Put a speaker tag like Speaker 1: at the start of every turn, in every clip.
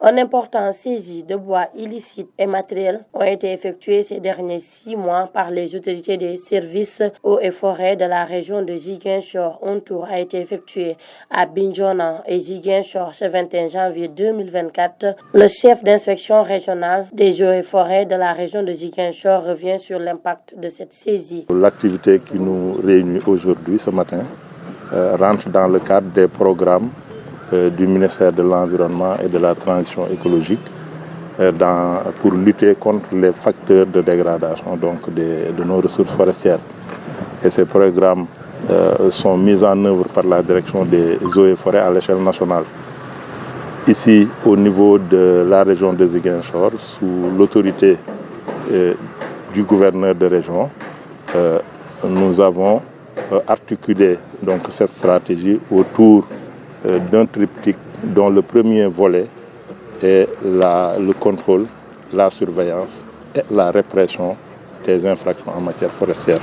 Speaker 1: Un important saisie de bois illicite et matériel ont été effectués ces derniers 6 mois par les autorités des services eaux et forêts de la région de Ziguinchor. Un tour a été effectué à Bignona et Ziguinchor ce 21 janvier 2024. Le chef d'inspection régionale des eaux et forêts de la région de Ziguinchor revient sur l'impact de cette saisie.
Speaker 2: L'activité qui nous réunit aujourd'hui, ce matin, rentre dans le cadre des programmes du ministère de l'Environnement et de la Transition écologique pour lutter contre les facteurs de dégradation de nos ressources forestières. Et ces programmes sont mis en œuvre par la direction des eaux et forêts à l'échelle nationale. Ici, au niveau de la région de Ziguinchor, sous l'autorité du gouverneur de région, nous avons articulé cette stratégie autour d'un triptyque dont le premier volet est le contrôle, la surveillance et la répression des infractions en matière forestière.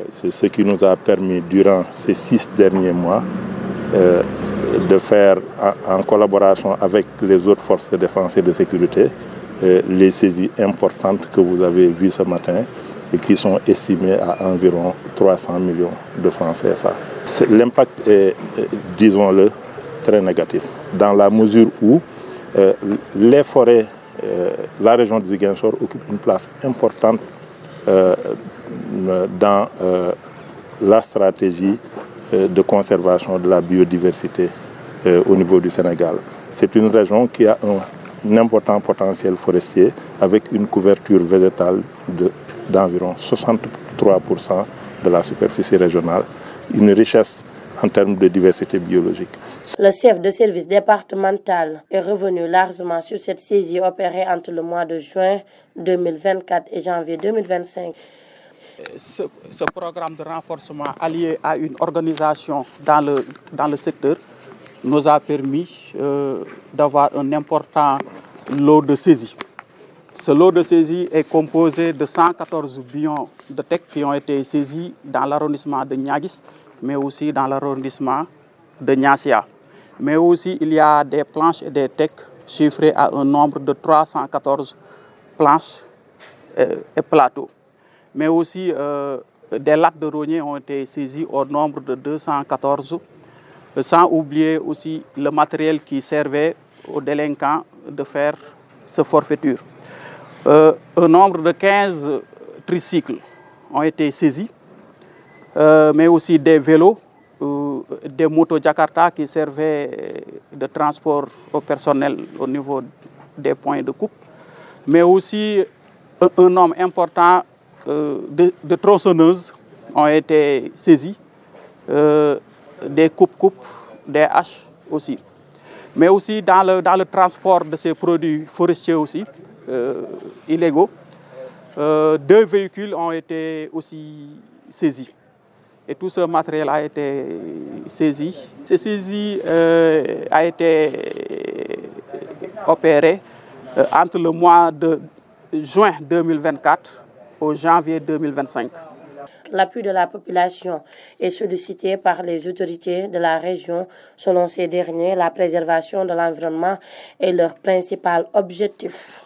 Speaker 2: C'est ce qui nous a permis, durant ces 6 derniers mois, de faire, en collaboration avec les autres forces de défense et de sécurité, les saisies importantes que vous avez vues ce matin et qui sont estimées à environ 300 millions de francs CFA. L'impact est, disons-le, très négatif, dans la mesure où les forêts, la région de Ziguinchor occupe une place importante dans la stratégie de conservation de la biodiversité au niveau du Sénégal. C'est une région qui a un important potentiel forestier avec une couverture végétale d'environ 63% de la superficie régionale, une richesse en termes de diversité biologique.
Speaker 1: Le chef de service départemental est revenu largement sur cette saisie opérée entre le mois de juin 2024 et janvier 2025.
Speaker 3: Ce programme de renforcement allié à une organisation dans le secteur nous a permis d'avoir un important lot de saisies. Ce lot de saisies est composé de 114 billons de teck qui ont été saisis dans l'arrondissement de Niaguis, mais aussi dans l'arrondissement de Niassia. Mais aussi, il y a des planches et des teck chiffrés à un nombre de 314 planches et plateaux. Mais aussi, des lattes de rogniers ont été saisis au nombre de 214, sans oublier aussi le matériel qui servait aux délinquants de faire ce forfaiture. Un nombre de 15 tricycles ont été saisis, mais aussi des vélos, des motos Jakarta qui servaient de transport au personnel au niveau des points de coupe, mais aussi un nombre important de tronçonneuses ont été saisies, des coupes-coupes, des haches aussi. Mais aussi dans le transport de ces produits forestiers aussi, illégaux, 2 véhicules ont été aussi saisis. Et tout ce matériel a été saisi. Cette saisie a été opérée entre le mois de juin 2024 au janvier 2025.
Speaker 1: L'appui de la population est sollicité par les autorités de la région. Selon ces derniers, la préservation de l'environnement est leur principal objectif.